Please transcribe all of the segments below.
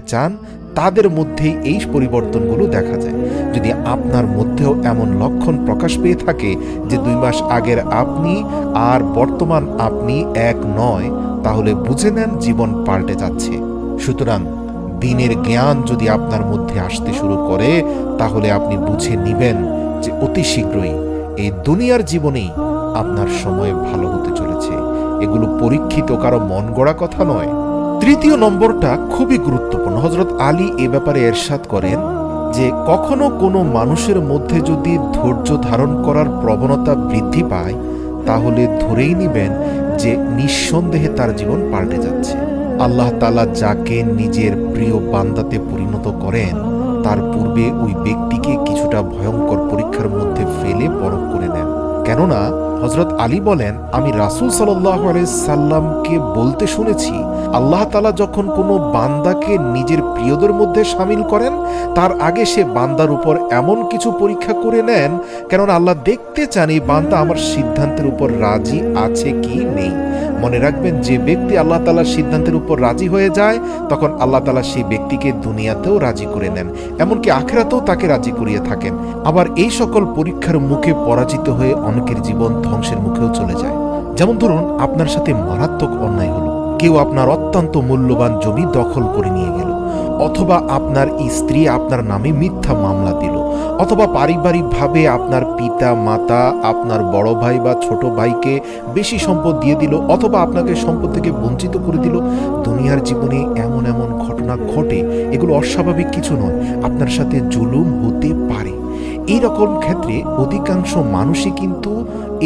চান তাদের মধ্যেই এই পরিবর্তনগুলো দেখা যায়। যদি আপনার মধ্যেও এমন লক্ষণ প্রকাশ পেয়ে থাকে যে 2 মাস আগের আপনি আর বর্তমান আপনি এক নয়, তাহলে বুঝে নেন জীবন পাল্টে যাচ্ছে। সুতরাং দিনের জ্ঞান যদি আপনার মধ্যে আসতে শুরু করে, তাহলে আপনি বুঝে নিবেন যে অতি শীঘ্রই এই দুনিয়ার জীবনেই আপনার সময় ভালো হতে চলেছে। এগুলো পরীক্ষিত কারো মন গড়া কথা নয়। তৃতীয় নম্বরটা খুবই গুরুত্বপূর্ণ। হযরত আলী এ ব্যাপারে ইরশাদ করেন যে কখনো কোনো মানুষের মধ্যে যদি ধৈর্য ধারণ করার প্রবণতা বৃদ্ধি পায়, তাহলে ধরেই নিবেন যে নিঃসন্দেহে তার জীবন পাল্টে যাচ্ছে। আল্লাহ তাআলা যাকে নিজের প্রিয় বান্দাতে পরিণত করেন, তার পূর্বে ওই ব্যক্তিকে কিছুটা ভয়ঙ্কর পরীক্ষার মধ্যে ফেলে পরখ করে নেন। কেননা হযরত আলী বলেন, আমি রাসূল সাল্লাল্লাহু আলাইহি সাল্লামকে বলতে শুনেছি, আল্লাহ তাআলা যখন কোনো বান্দাকে নিজের প্রিয়দের মধ্যে শামিল করেন, তার আগে সে বান্দার উপর এমন কিছু পরীক্ষা করে নেন, কেননা আল্লাহ দেখতে চান এই বান্দা আমার সিদ্ধান্তের উপর রাজি আছে কি নেই। মনে রাখবেন, যে ব্যক্তি আল্লাহ তাআলার সিদ্ধান্তের উপর রাজি হয়ে যায়, তখন আল্লাহ তাআলা সেই ব্যক্তিকে দুনিয়াতেও রাজি করে নেন, এমনকি আখিরাতেও তাকে রাজি করিয়ে থাকেন। আবার এই সকল পরীক্ষার মুখে পরাজিত হয়ে অনেকের জীবন ধ্বংসের মুখেও চলে যায়। যেমন ধরুন, আপনার সাথে মারাত্মক অন্যায় হলো, কেউ আপনার অত্যন্ত মূল্যবান জমি দখল করে নিয়ে গেল, অথবা আপনার স্ত্রী আপনার নামে মিথ্যা মামলা দিল, অথবা পারিবারিকভাবে আপনার পিতা মাতা আপনার বড় ভাই বা ছোট ভাইকে বেশি সম্পদ দিয়ে দিল, অথবা আপনাকে সম্পদ থেকে বঞ্চিত করে দিল। দুনিয়ার জীবনে এমন এমন ঘটনা ঘটে, এগুলো অস্বাভাবিক কিছু নয়, আপনার সাথে জুলুম হতে পারে। এই রকম ক্ষেত্রে অধিকাংশ মানুষই কিন্তু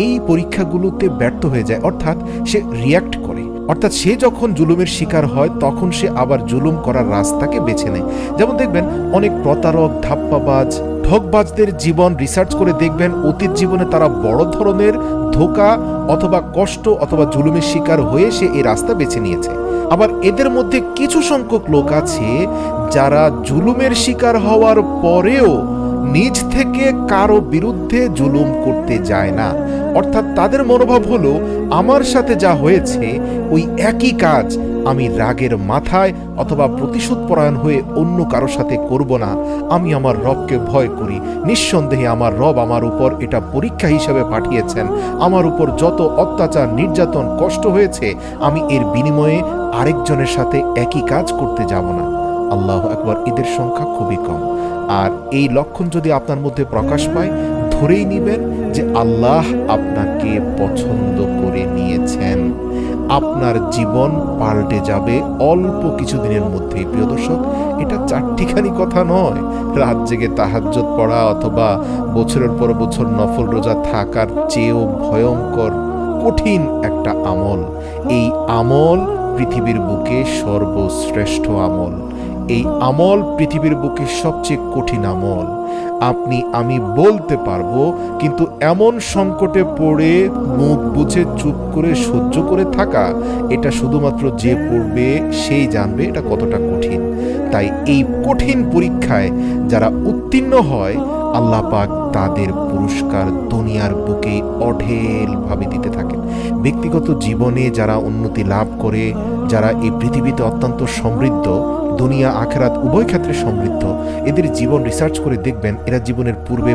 এই পরীক্ষাগুলোতে ব্যর্থ হয়ে যায়, অর্থাৎ সে রিয়্যাক্ট করে। অর্থাৎ সে যখন জুলুমের শিকার হয়, তখন সে আবার জুলুম করার রাস্তাকে বেছে নেয়। যেমন দেখবেন, অনেক প্রতারক, ধাপ্পাবাজ, ঠকবাজদের জীবন রিসার্চ করে দেখবেন, অতীত জীবনে তারা বড় ধরনের ধোঁকা অথবা কষ্ট অথবা জুলুমের শিকার হয়ে সে এই রাস্তা বেছে নিয়েছে। আবার এদের মধ্যে কিছু সংখ্যক লোক আছে যারা জুলুমের শিকার হওয়ার পরেও নিজ থেকে কারো বিরুদ্ধে জুলুম করতে যায় না। অর্থাৎ তাদের মনোভাব হলো, আমার সাথে যা হয়েছে ওই একই কাজ আমি রাগের মাথায় অথবা প্রতিশোধ পরায়ণ হয়ে অন্য কারো সাথে করব না। আমি আমার রবকে ভয় করি, নিঃসন্দেহে আমার রব আমার উপর এটা পরীক্ষা হিসেবে পাঠিয়েছেন। আমার উপর যত অত্যাচার, নির্যাতন, কষ্ট হয়েছে, আমি এর বিনিময়ে আরেকজনের সাথে একই কাজ করতে যাব না। আল্লাহু আকবার। এদের সংখ্যা খুবই কম। আর এই লক্ষণ যদি আপনার মধ্যে প্রকাশ পায়, ধরেই নিবেন যে আল্লাহ আপনাকে পছন্দ করে নিয়েছেন। আপনার জীবন পাল্টে যাবে অল্প কিছুদিনের মধ্যেই। প্রিয় দর্শক, এটা চারটিখানি কথা নয়। রাত জেগে তাহাজ্জুদ পড়া অথবা বছরের পর বছর নফল রোজা থাকার চেয়েও ভয়ঙ্কর কঠিন একটা আমল। এই আমল পৃথিবীর বুকে সর্বশ্রেষ্ঠ আমল। এই আমল পৃথিবীর বুকে সবচেয়ে কঠিন আমল। আমি বলতে পারবো, কিন্তু এমন সংকটে পড়ে মুখ বুজে চুপ করে সহ্য করে থাকা, এটা শুধুমাত্র যে পড়বে সেই জানবে এটা কতটা কঠিন। তাই এই কঠিন পরীক্ষায় যারা উত্তীর্ণ হয়, আল্লাহ পাক তাদের পুরস্কার দুনিয়ার বুকে অঢেলভাবে দিতে থাকেন। ব্যক্তিগত জীবনে যারা উন্নতি লাভ করে, যারা এই পৃথিবীতে অত্যন্ত সমৃদ্ধ, দুনিয়া আখিরাত উভয় ক্ষেত্রে সমৃদ্ধ, এদের জীবন রিসার্চ করে দেখবেন এরা জীবনের পূর্বে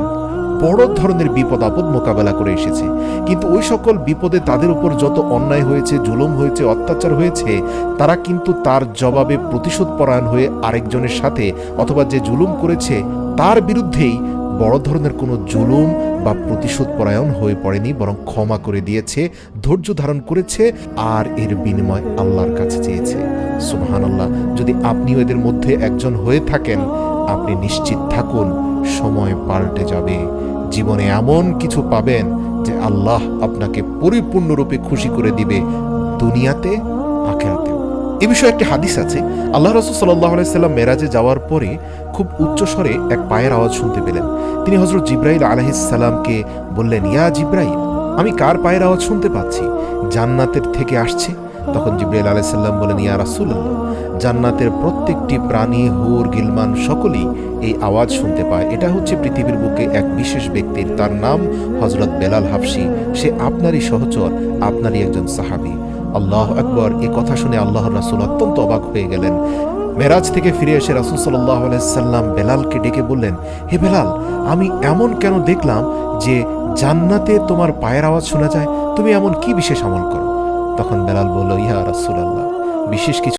বড় ধরনের বিপদ আপদ মোকাবেলা করে এসেছে। কিন্তু ওই সকল বিপদে তাদের উপর যত অন্যায় হয়েছে, জুলুম হয়েছে, অত্যাচার হয়েছে, তারা কিন্তু তার জবাবে প্রতিশোধ পরায়ণ হয়ে আরেকজনের সাথে অথবা যে জুলুম করেছে তার বিরুদ্ধেই বড় ধরনের কোনো জুলুম বা প্রতিশোধ পরায়ণ হয়ে পড়েনি, বরং ক্ষমা করে দিয়েছে, ধৈর্য ধারণ করেছে, আর এর বিনিময় আল্লাহর কাছে চেয়েছে। সুবহানাল্লাহ। যদি আপনিও এদের মধ্যে একজন হয়ে থাকেন, আপনি নিশ্চিত থাকুন সময় পাল্টে যাবে। জীবনে এমন কিছু পাবেন যে আল্লাহ আপনাকে পরিপূর্ণরূপে খুশি করে দিবে, দুনিয়াতে আখিরাতেও। এ বিষয়ে একটি হাদিস আছে। আল্লাহ রাসূল সাল্লাল্লাহু আলাইহি সাল্লাম মেরাজে যাওয়ার পরে খুব উচ্চ স্বরে এক পায়ের আওয়াজ শুনতে পেলেন। তিনি হযরত জিবরাইল আলাইহিস সালামকে বললেন, ইয়া জিবরাইল, আমি কার পায়ের আওয়াজ শুনতে পাচ্ছি? জান্নাতের থেকে আসছে। তখন জিবরাইল আলাইহিস সালাম বলেন, ইয়া রাসূলুল্লাহ, জান্নাতের প্রত্যেকটি প্রাণী, হুর, গিলমান সকলেই এই আওয়াজ শুনতে পায়। এটা হচ্ছে পৃথিবীর বুকে এক বিশেষ ব্যক্তির, তার নাম হযরত বেলাল হাবশী। সে আপনারই সহচর, আপনারই একজন সাহাবী। আল্লাহু আকবার। এ কথা শুনে আল্লাহর রাসূল অত্যন্ত অবাক হয়ে গেলেন। মেরাজ থেকে ফিরে এসে রাসূল সাল্লাল্লাহু আলাইহি সাল্লাম বেলালকে ডেকে বললেন, হে বেলাল, আমি এমন কেন দেখলাম যে জান্নাতে তোমার পায়ের আওয়াজ শোনা যায়? তুমি এমন কি বিশেষ আমল করো? তখন বেলাল বলল, ইয়া রাসূলুল্লাহ, বিশেষ কিছু